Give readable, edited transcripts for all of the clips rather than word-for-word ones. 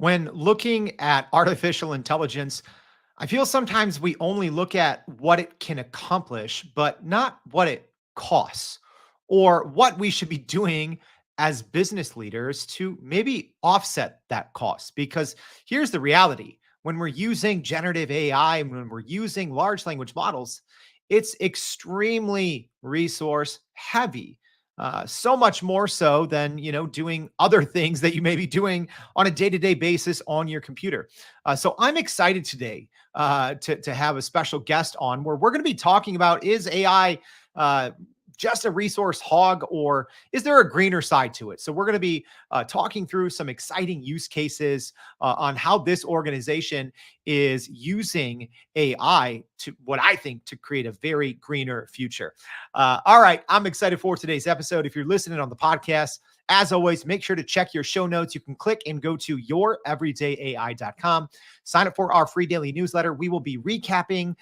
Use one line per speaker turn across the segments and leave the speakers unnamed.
When looking at artificial intelligence, I feel sometimes we only look at what it can accomplish, but not what it costs or what we should be doing as business leaders to maybe offset that cost. Because here's the reality: when we're using generative AI and when we're using large language models, it's extremely resource heavy. So much more so than doing other things that you may be doing on a day-to-day basis on your computer. So I'm excited today to have a special guest on where we're going to be talking about, is AI just a resource hog, or is there a greener side to it? So we're going to be talking through some exciting use cases on how this organization is using AI to, what I think, to create a very greener future. All right, I'm excited for today's episode. If you're listening on the podcast, as always, make sure to check your show notes. You can click and go to youreverydayai.com. Sign up for our free daily newsletter. We will be recapping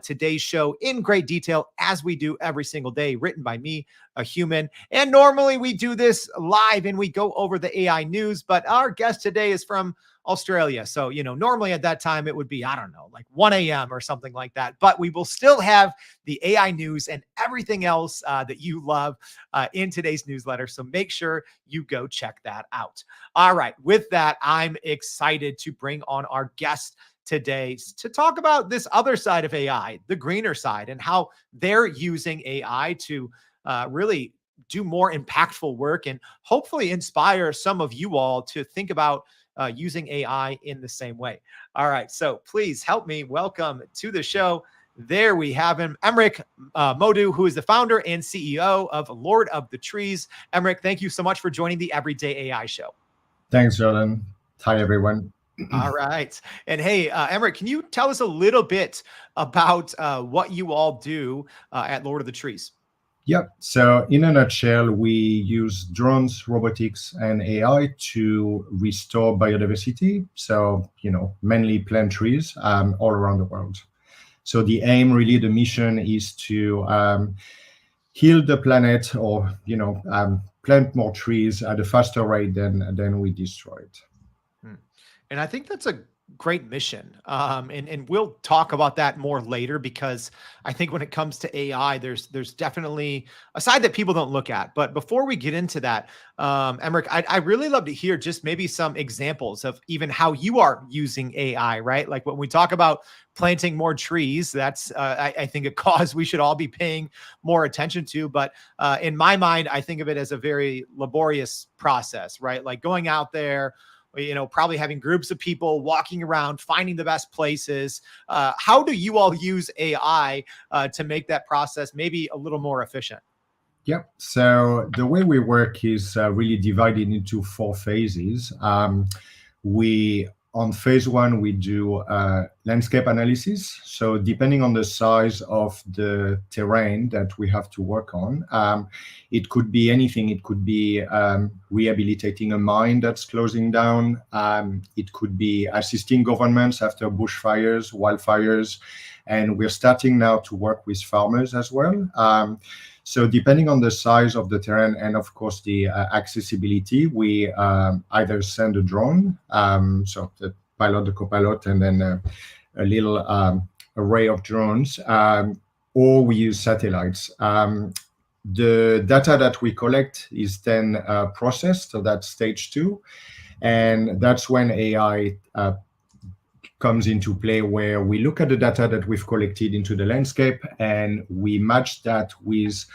today's show in great detail, as we do every single day, written by me, a human. And normally we do this live and we go over the AI news, but our guest today is from Australia. So, normally at that time it would be, I don't know, like 1 a.m. or something like that. But we will still have the AI news and everything else that you love in today's newsletter. So make sure you go check that out. All right. With that, I'm excited to bring on our guest today to talk about this other side of AI, the greener side, and how they're using AI to really do more impactful work and hopefully inspire some of you all to think about using AI in the same way. All right, so please help me welcome to the show. There we have him, Aymeric Maudous, who is the founder and CEO of Lord of the Trees. Aymeric, thank you so much for joining the Everyday AI Show.
Thanks, Jordan. Hi, everyone.
All right. And hey, Aymeric, can you tell us a little bit about what you all do at Lord of the Trees?
Yep. So in a nutshell, we use drones, robotics, and AI to restore biodiversity. So, mainly plant trees all around the world. So the aim, really, the mission is to heal the planet, or, plant more trees at a faster rate than we destroy it.
And I think that's a great mission. And we'll talk about that more later, because I think when it comes to AI, there's definitely a side that people don't look at. But before we get into that, Aymeric, I'd really love to hear just maybe some examples of even how you are using AI, right? Like when we talk about planting more trees, that's, I think, a cause we should all be paying more attention to. But in my mind, I think of it as a very laborious process, right? Like going out there, probably having groups of people walking around, finding the best places. How do you all use AI to make that process maybe a little more efficient?
Yep. So the way we work is really divided into 4 phases. On phase 1, we do landscape analysis. So depending on the size of the terrain that we have to work on, it could be anything. It could be rehabilitating a mine that's closing down. It could be assisting governments after bushfires, wildfires. And we're starting now to work with farmers as well. So depending on the size of the terrain and, of course, the accessibility, we either send a drone, so the pilot, the co-pilot, and then a little array of drones, or we use satellites. The data that we collect is then processed, so that's stage 2. And that's when AI comes into play, where we look at the data that we've collected into the landscape and we match that with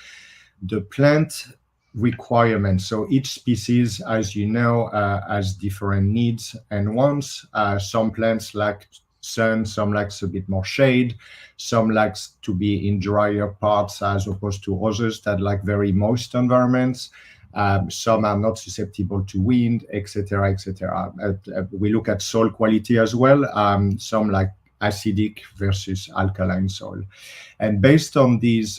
the plant requirements. So each species, as you know, has different needs and wants. Some plants like sun, some likes a bit more shade, some likes to be in drier parts as opposed to others that like very moist environments. Some are not susceptible to wind, etc., etc. We look at soil quality as well. Some like acidic versus alkaline soil. And based on these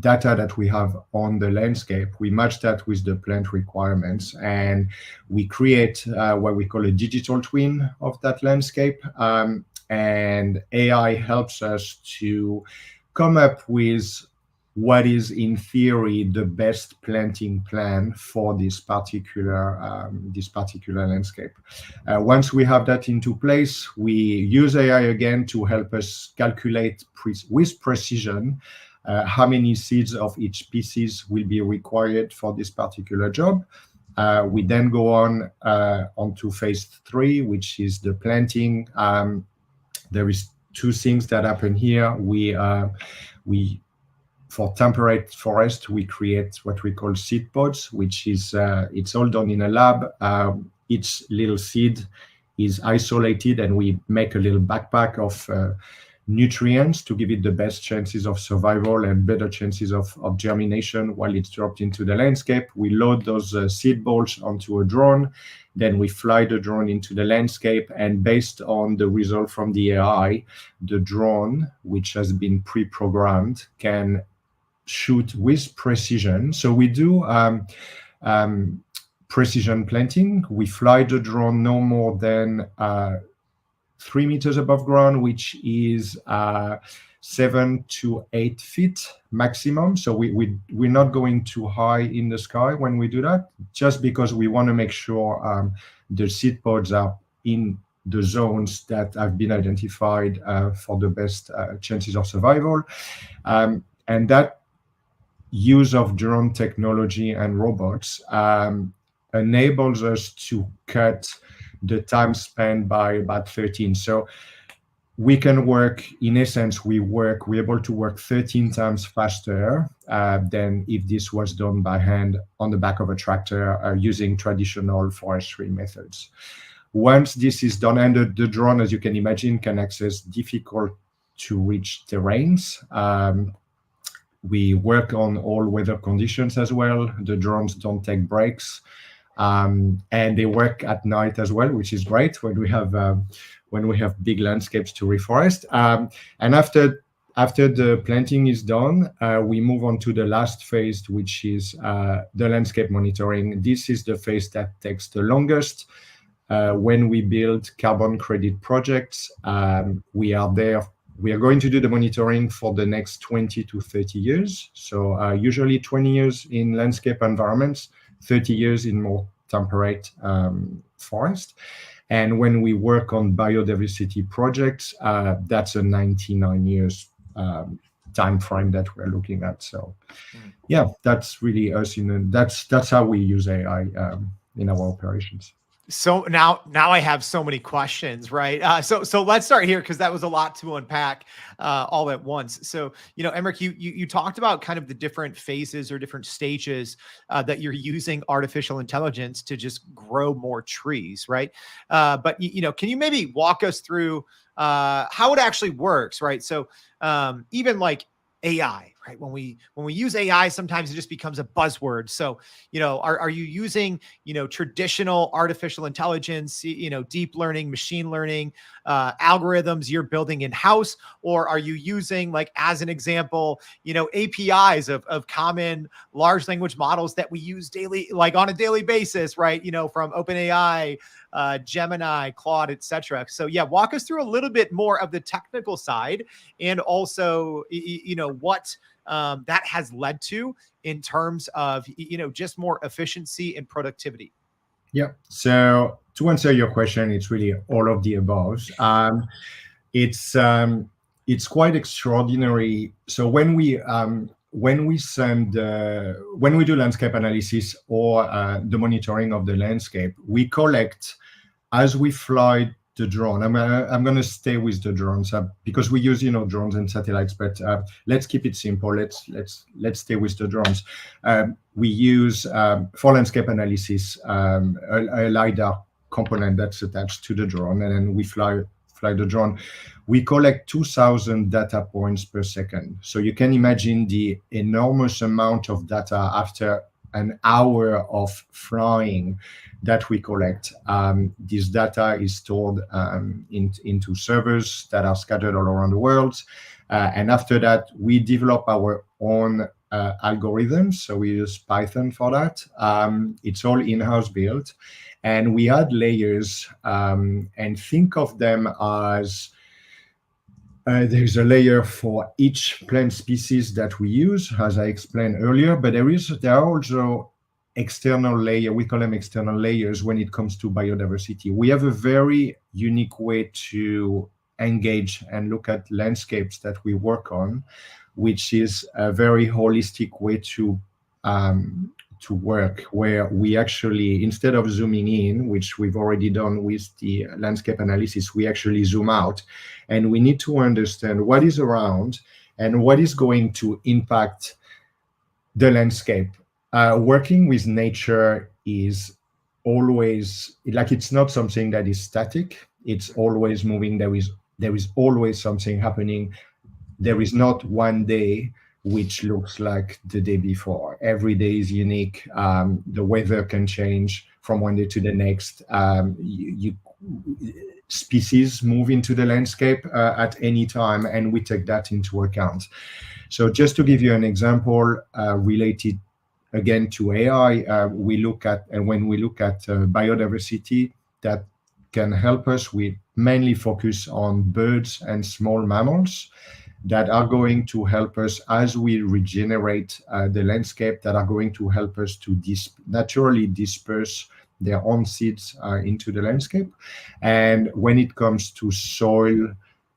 data that we have on the landscape, we match that with the plant requirements, and we create what we call a digital twin of that landscape. And AI helps us to come up with what is in theory the best planting plan for this particular landscape. Once we have that into place, we use AI again to help us calculate with precision how many seeds of each species will be required for this particular job. We then go onto phase 3, which is the planting. There is two things that happen here. We for temperate forest, we create what we call seed pods, which is it's all done in a lab. Each little seed is isolated, and we make a little backpack of nutrients to give it the best chances of survival and better chances of germination while it's dropped into the landscape. We load those seed balls onto a drone, then we fly the drone into the landscape, and based on the result from the AI, the drone, which has been pre-programmed, can shoot with precision. So we do precision planting. We fly the drone no more than 3 meters above ground, which is 7 to 8 feet maximum. So we're not going too high in the sky when we do that, just because we want to make sure the seed pods are in the zones that have been identified for the best chances of survival. And that use of drone technology and robots enables us to cut the time spent by about 13. So we can work, in essence, we're able to work 13 times faster than if this was done by hand on the back of a tractor using traditional forestry methods. Once this is done, and the drone, as you can imagine, can access difficult to reach terrains. We work on all weather conditions as well. The drones don't take breaks, and they work at night as well, which is great when we have big landscapes to reforest. And after the planting is done, we move on to the last phase, which is the landscape monitoring. This is the phase that takes the longest. When we build carbon credit projects, we are there. We are going to do the monitoring for the next 20 to 30 years. So usually 20 years in landscape environments, 30 years in more temperate forest. And when we work on biodiversity projects, that's a 99 years time frame that we're looking at. So yeah, that's really us. That's how we use AI in our operations.
So now I have so many questions, right? So let's start here, because that was a lot to unpack all at once. So, Aymeric, you talked about kind of the different phases or different stages that you're using artificial intelligence to just grow more trees, right? But can you maybe walk us through how it actually works, right? So even like AI, right? When we use AI, sometimes it just becomes a buzzword. So, are you using, traditional artificial intelligence, deep learning, machine learning, algorithms you're building in house, or are you using, like, as an example, APIs of common large language models that we use daily, like on a daily basis, right? From OpenAI, Gemini, Claude, etc. So yeah, walk us through a little bit more of the technical side, and also, what that has led to in terms of, just more efficiency and productivity.
Yeah. So to answer your question, it's really all of the above. It's quite extraordinary. So when we do landscape analysis or the monitoring of the landscape, we collect as we fly the drone. I'm going to stay with the drones because we use drones and satellites, but let's keep it simple. Let's stay with the drones. We use for landscape analysis a LiDAR component that's attached to the drone, and then we fly the drone. We collect 2,000 data points per second. So you can imagine the enormous amount of data after an hour of flying that we collect. This data is stored into servers that are scattered all around the world. And after that, we develop our own algorithms. So we use Python for that. It's all in-house built. And we add layers and think of them as There's a layer for each plant species that we use, as I explained earlier, but there are also external layer. We call them external layers when it comes to biodiversity. We have a very unique way to engage and look at landscapes that we work on, which is a very holistic way um, to work, where we actually, instead of zooming in, which we've already done with the landscape analysis, we actually zoom out, and we need to understand what is around and what is going to impact the landscape. Working with nature is always like, it's not something that is static. It's always moving. There is always something happening. There is not one day which looks like the day before. Every day is unique. The weather can change from one day to the next. Species move into the landscape at any time, and we take that into account. So just to give you an example related again to AI, when we look at biodiversity that can help us, we mainly focus on birds and small mammals that are going to help us as we regenerate the landscape, that are going to help us to naturally disperse their own seeds into the landscape. And when it comes to soil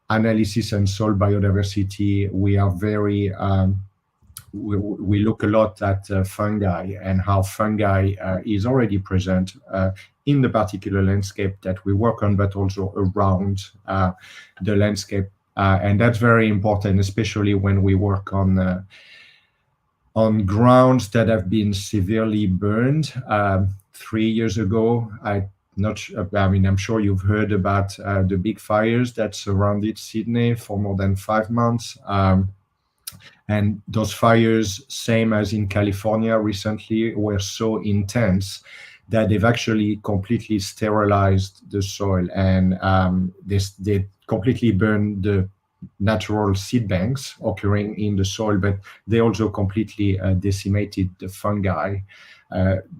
analysis and soil biodiversity, we are very we look a lot at fungi and how fungi is already present in the particular landscape that we work on, but also around the landscape. And that's very important, especially when we work on grounds that have been severely burned. 3 years ago, I'm sure you've heard about the big fires that surrounded Sydney for more than 5 months. And those fires, same as in California recently, were so intense that they've actually completely sterilized the soil, and they completely burned the natural seed banks occurring in the soil, but they also completely decimated the fungi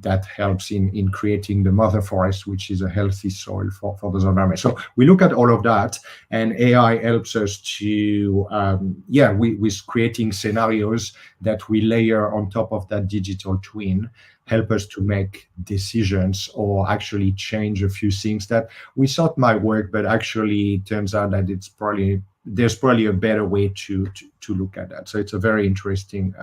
that helps in creating the mother forest, which is a healthy soil for those environments. So we look at all of that, and AI helps us to, with creating scenarios that we layer on top of that digital twin, help us to make decisions or actually change a few things that we thought might work, but actually it turns out that there's probably a better way to look at that. So it's a very interesting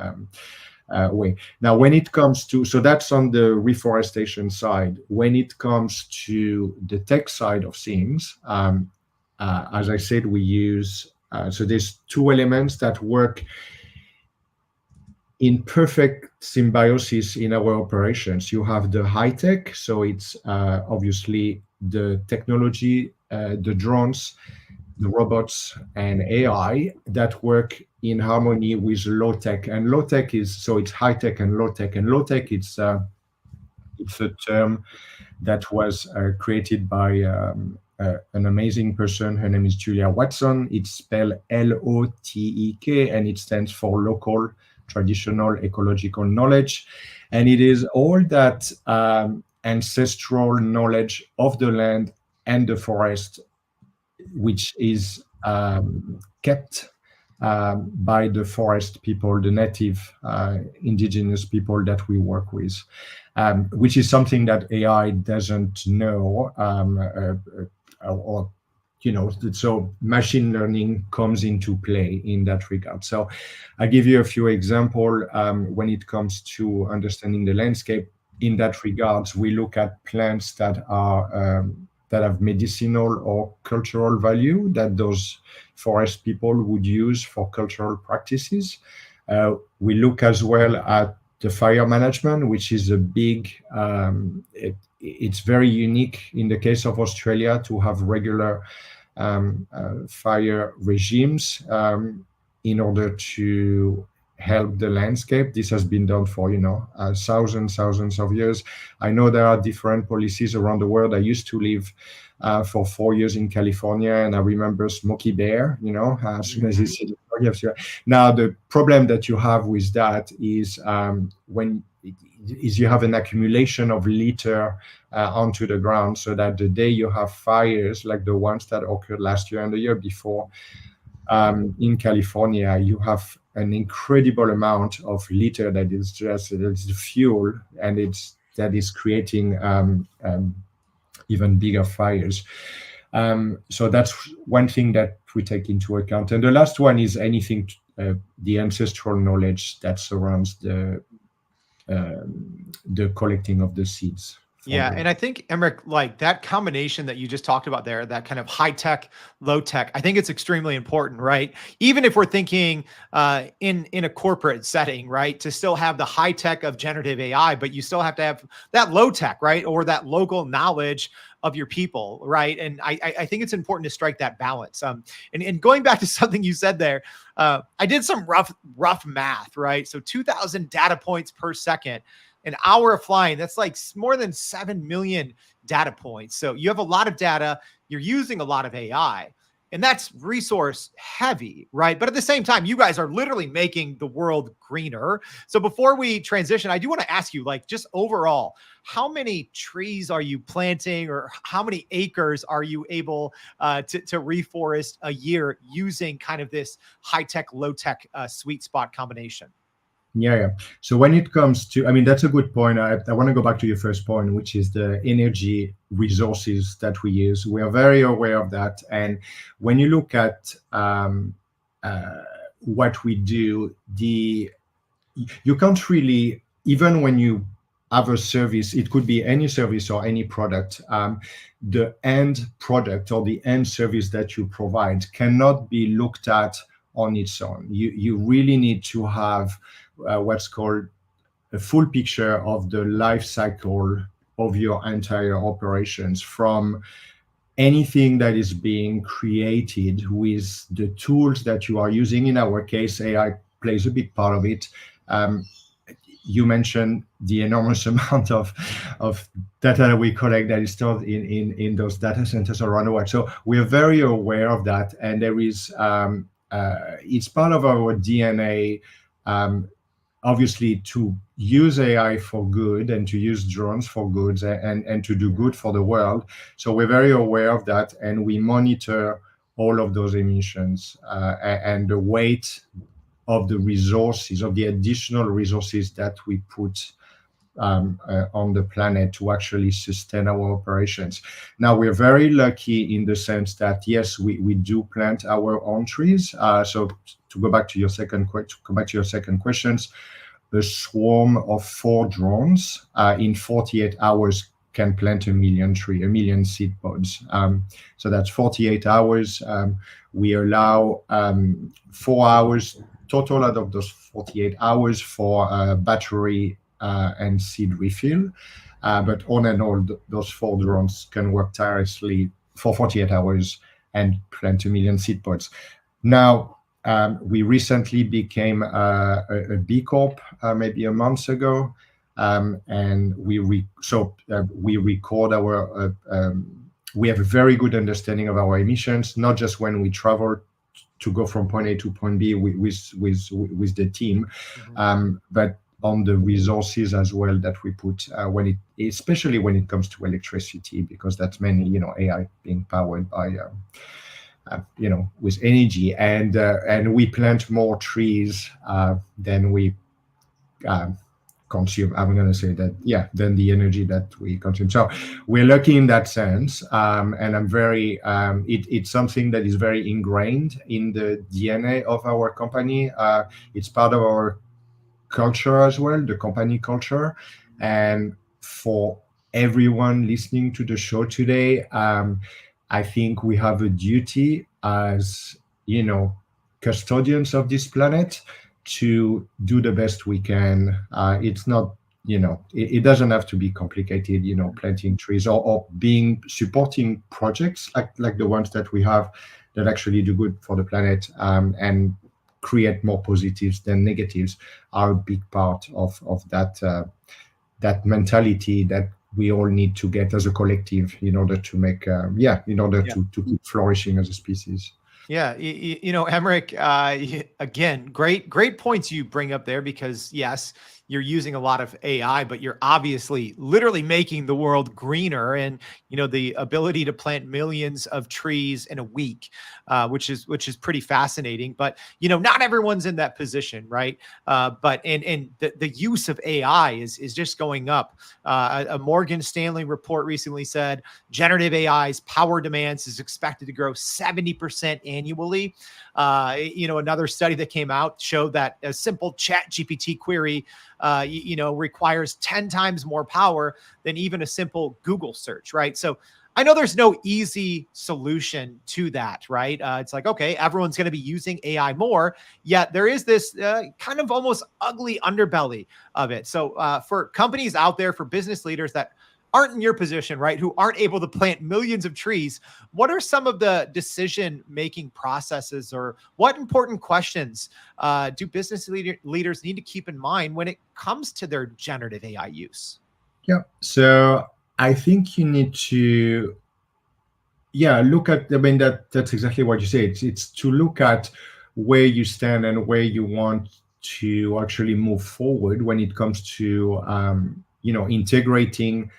way. Now, when it comes to, so that's on the reforestation side. When it comes to the tech side of things, as I said, we use, so there's two elements that work in perfect symbiosis in our operations. You have the high tech, so it's obviously the technology, the drones, the robots, and AI that work in harmony with low tech. And low tech it's high tech and low tech. And low tech, it's a term that was created by an amazing person. Her name is Julia Watson. It's spelled LOTEK, and it stands for local, traditional, ecological knowledge. And it is all that ancestral knowledge of the land and the forest, which is kept by the forest people, the native indigenous people that we work with, which is something that AI doesn't know, so machine learning comes into play in that regard. So I give you a few examples when it comes to understanding the landscape. In that regards, we look at plants that are that have medicinal or cultural value that those forest people would use for cultural practices. We look as well at the fire management, which is a big, it's very unique in the case of Australia to have regular fire regimes in order to help the landscape. This has been done for thousands of years. I know there are different policies around the world. I used to live for 4 years in California, and I remember Smokey Bear. As soon as you see the fire. Now the problem that you have with that is you have an accumulation of litter onto the ground, so that the day you have fires like the ones that occurred last year and the year before, In California, you have an incredible amount of litter that is just it's the fuel, and that is creating even bigger fires. So that's one thing that we take into account. And the last one is anything, the ancestral knowledge that surrounds the collecting of the seeds for
Yeah,
the.
and I think Emmerich, like that combination that you just talked about there, that kind of high tech, low tech, I think it's extremely important, right? Even if we're thinking in a corporate setting, right, to still have the high tech of generative AI, but you still have to have that low tech, right, or that local knowledge of your people, right? And I think it's important to strike that balance. And going back to something you said there, I did some rough math, right? So 2,000 data points per second, an hour of flying, that's like more than 7 million data points. So you have a lot of data, you're using a lot of AI, and that's resource heavy, right? But at the same time, you guys are literally making the world greener. So before we transition, I do want to ask you, like, just overall, how many trees are you planting, or how many acres are you able to reforest a year using kind of this high tech, low tech sweet spot combination?
Yeah. So when it comes to, I mean, that's a good point. I want to go back to your first point, which is the energy resources that we use. We are very aware of that. And when you look at what we do, you can't really, even when you have a service, it could be any service or any product, the end product or the end service that you provide cannot be looked at on its own. You really need to have what's called a full picture of the life cycle of your entire operations, from anything that is being created with the tools that you are using. In our case, AI plays a big part of it. You mentioned the enormous amount of data that we collect that is stored in those data centers around the world. So we are very aware of that, and there is it's part of our DNA. Obviously, to use AI for good and to use drones for good, and to do good for the world. So we're very aware of that, and we monitor all of those emissions and the weight of the resources, of the additional resources that we put on the planet to actually sustain our operations. Now, we're very lucky in the sense that, yes, we do plant our own trees. So to go back to your second questions, a swarm of 4 drones in 48 hours can plant a million seed pods. So that's 48 hours. We allow 4 hours total out of those 48 hours for battery and seed refill. But on and all, those 4 drones can work tirelessly for 48 hours and plant a million seed pods. Now, we recently became a B Corp maybe a month ago, and we record our. We have a very good understanding of our emissions, not just when we travel to go from point A to point B with the team, but on the resources as well that we put especially when it comes to electricity, because that's mainly AI being powered by. With energy, and we plant more trees than we consume. I'm going to say that, than the energy that we consume. So we're lucky in that sense, and I'm very. It's something that is very ingrained in the DNA of our company. It's part of our culture as well, the company culture, and for everyone listening to the show today, I think we have a duty as, custodians of this planet to do the best we can. It's not, it doesn't have to be complicated, planting trees or supporting projects like the ones that we have that actually do good for the planet, and create more positives than negatives, are a big part of that mentality that we all need to get as a collective in order to make to keep flourishing as a species.
Yeah, Aymeric, again, great points you bring up there, because yes, you're using a lot of AI, but you're obviously literally making the world greener, and the ability to plant millions of trees in a week, which is pretty fascinating. But not everyone's in that position, right? But and the use of AI is just going up. A Morgan Stanley report recently said generative AI's power demands is expected to grow 70% annually. Another study that came out showed that a simple ChatGPT query, requires 10 times more power than even a simple Google search, right? So I know there's no easy solution to that, right? It's like, okay, everyone's going to be using AI more, yet there is this kind of almost ugly underbelly of it. So for companies out there, for business leaders that aren't in your position, right, who aren't able to plant millions of trees, what are some of the decision making processes, or what important questions do leaders need to keep in mind when it comes to their generative AI use?
Yeah. So I think you need to, yeah, look at, I mean, that's exactly what you say. It's to look at where you stand and where you want to actually move forward when it comes to, integrating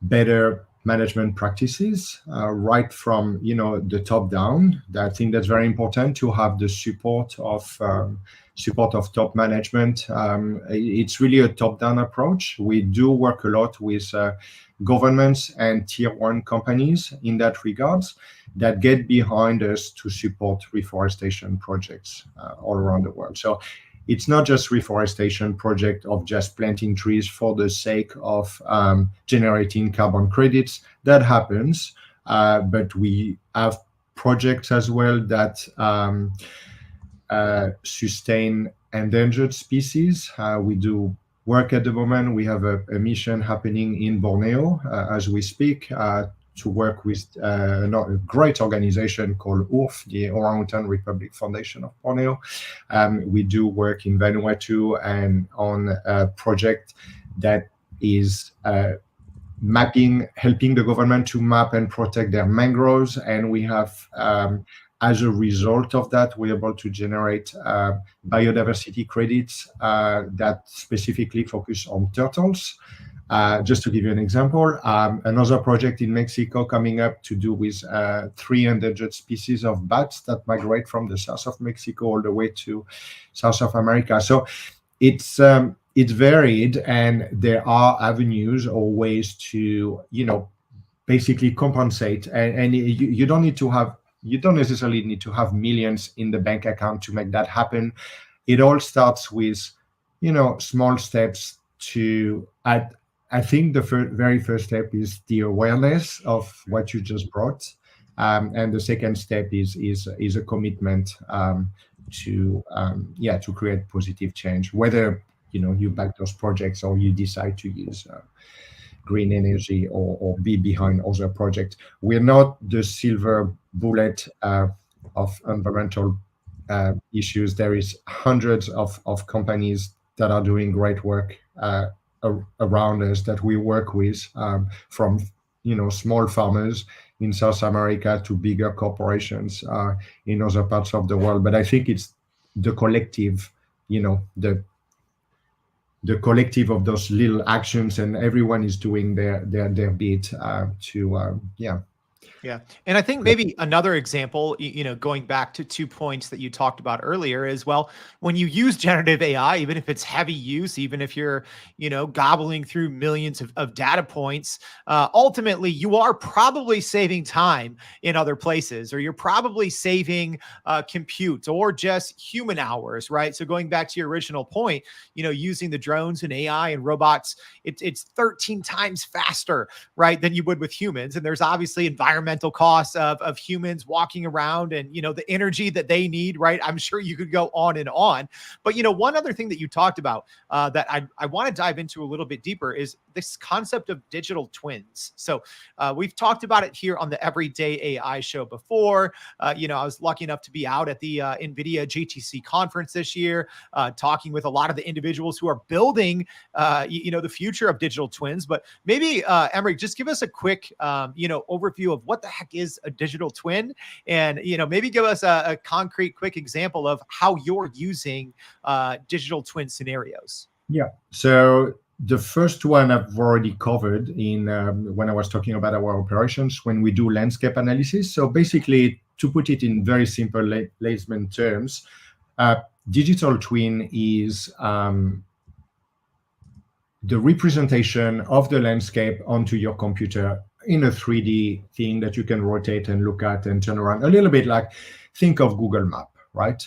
better management practices, right from the top down. I think that's very important to have the support of top management. It's really a top down approach. We do work a lot with governments and tier one companies in that regards, that get behind us to support reforestation projects all around the world. So it's not just reforestation project of just planting trees for the sake of generating carbon credits. That happens, but we have projects as well that sustain endangered species. We do work at the moment. We have a mission happening in Borneo as we speak, to work with a great organization called URF, the Orangutan Republic Foundation of Borneo. We do work in Vanuatu and on a project that is helping the government to map and protect their mangroves. And we have, as a result of that, we're able to generate biodiversity credits that specifically focus on turtles. Just to give you an example, another project in Mexico coming up to do with 3 endangered species of bats that migrate from the south of Mexico all the way to South of America. So it's varied, and there are avenues or ways to basically compensate, and you don't necessarily need to have millions in the bank account to make that happen. It all starts with small steps to add. I think the very first step is the awareness of what you just brought, and the second step is a commitment to create positive change. Whether you back those projects or you decide to use green energy or be behind other projects, we're not the silver bullet of environmental issues. There is hundreds of companies that are doing great work around us that we work with, from small farmers in South America to bigger corporations in other parts of the world. But I think it's the collective, the collective of those little actions, and everyone is doing their bit to
Yeah. And I think maybe another example, going back to 2 points that you talked about earlier, is, well, when you use generative AI, even if it's heavy use, even if you're, gobbling through millions of data points, ultimately you are probably saving time in other places, or you're probably saving compute or just human hours, right? So going back to your original point, using the drones and AI and robots, it's 13 times faster, right, than you would with humans. And there's obviously environmental costs of humans walking around, and the energy that they need, right? I'm sure you could go on and on. But one other thing that you talked about that I want to dive into a little bit deeper is this concept of digital twins. So we've talked about it here on the Everyday AI show before. I was lucky enough to be out at the NVIDIA GTC conference this year, talking with a lot of the individuals who are building the future of digital twins. But maybe Aymeric, just give us a quick overview of what the heck is a digital twin, and maybe give us a concrete quick example of how you're using digital twin scenarios.
Yeah. So the first one I've already covered in when I was talking about our operations when we do landscape analysis. So basically, to put it in very simple layman terms, uh, digital twin is the representation of the landscape onto your computer in a 3D thing that you can rotate and look at and turn around. A little bit like think of Google Map, right?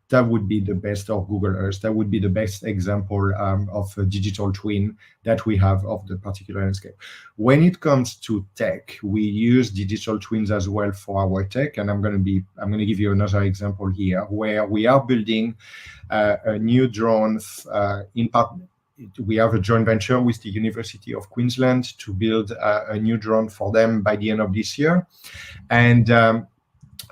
That would be the best of Google Earth. That would be the best example of a digital twin that we have of the particular landscape. When it comes to tech, we use digital twins as well for our tech. And I'm going to give you another example here where we are building a new drone in part. We have a joint venture with the University of Queensland to build a new drone for them by the end of this year. And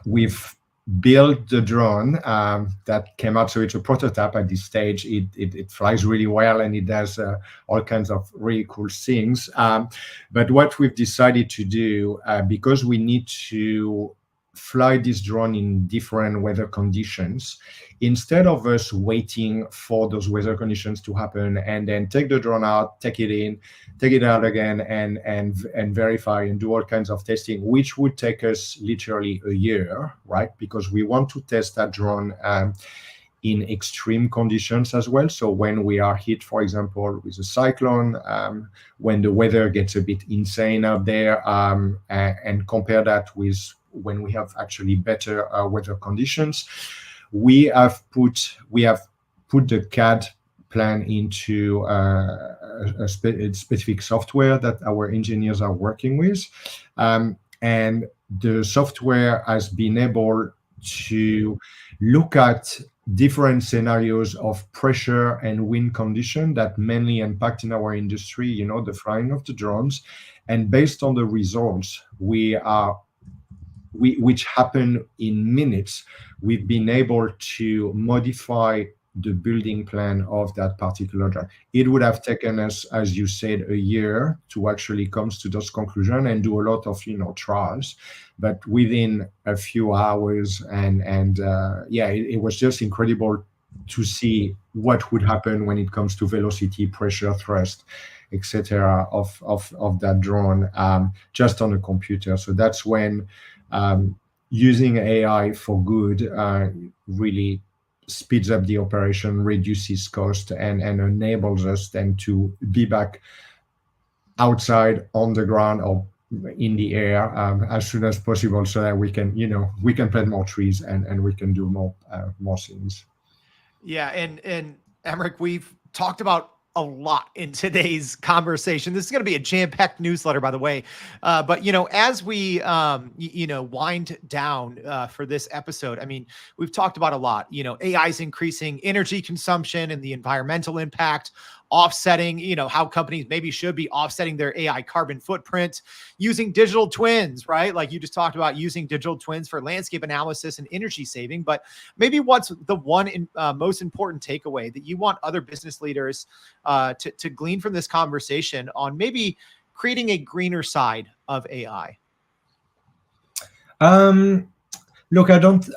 we've built the drone that came out. So it's a prototype at this stage. It flies really well and it does all kinds of really cool things. But what we've decided to do, because we need to fly this drone in different weather conditions, instead of us waiting for those weather conditions to happen and then take the drone out, take it in, take it out again, and verify and do all kinds of testing, which would take us literally a year, right? Because we want to test that drone in extreme conditions as well. So when we are hit, for example, with a cyclone, when the weather gets a bit insane out there, and compare that with when we have actually better weather conditions, we have put the CAD plan into a specific software that our engineers are working with, and the software has been able to look at different scenarios of pressure and wind condition that mainly impact in our industry, the flying of the drones. And based on the results which happen in minutes, we've been able to modify the building plan of that particular drone. It would have taken us, as you said, a year to actually come to those conclusions and do a lot of trials, but within a few hours, and it was just incredible to see what would happen when it comes to velocity, pressure, thrust, etc. of that drone, just on a computer. So that's when using AI for good really speeds up the operation, reduces cost, and enables us then to be back outside on the ground or in the air as soon as possible, so that we can plant more trees and we can do more things.
Yeah, and Aymeric, we've talked about a lot in today's conversation. This is going to be a jam-packed newsletter, by the way. But as we wind down for this episode, I mean, we've talked about a lot. AI is increasing energy consumption and the environmental impact, offsetting, how companies maybe should be offsetting their AI carbon footprint using digital twins, right? Like you just talked about using digital twins for landscape analysis and energy saving. But maybe what's the one most important takeaway that you want other business leaders to glean from this conversation on maybe creating a greener side of AI?
Look, I don't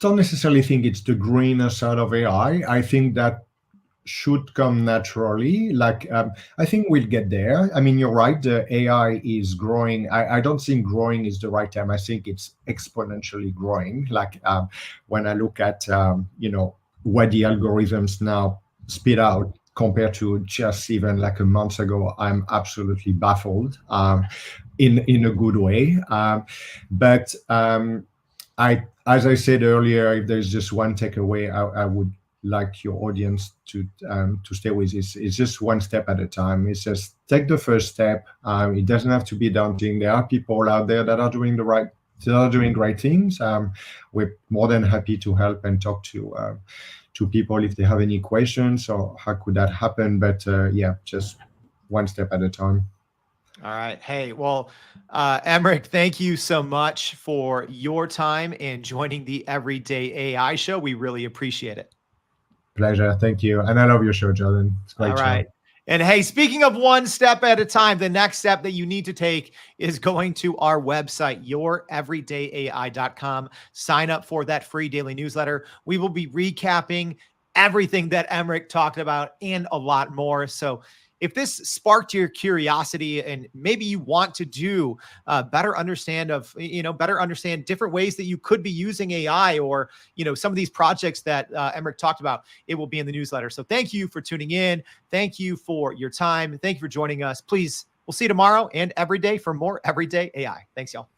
necessarily think it's the greener side of AI. I think that should come naturally. I think we'll get there. I mean, you're right. The AI is growing. I don't think growing is the right term. I think it's exponentially growing. When I look at what the algorithms now spit out compared to just even like a month ago, I'm absolutely baffled in a good way. But as I said earlier, if there's just one takeaway, I would like your audience to stay with is just one step at a time. It's just take the first step. It doesn't have to be daunting. There are people out there that are doing great things. We're more than happy to help and talk to people if they have any questions or how could that happen. But just one step at a time.
All right. Hey, well, Aymeric, thank you so much for your time and joining the Everyday AI show. We really appreciate it.
Pleasure. Thank you. And I love your show, Jordan. It's great.
All right. And hey, speaking of one step at a time, the next step that you need to take is going to our website, youreverydayai.com. Sign up for that free daily newsletter. We will be recapping everything that Aymeric talked about and a lot more. So if this sparked your curiosity and maybe you want to do better understand different ways that you could be using AI, or, some of these projects that Aymeric talked about, it will be in the newsletter. So thank you for tuning in. Thank you for your time. Thank you for joining us. Please, we'll see you tomorrow and every day for more Everyday AI. Thanks, y'all.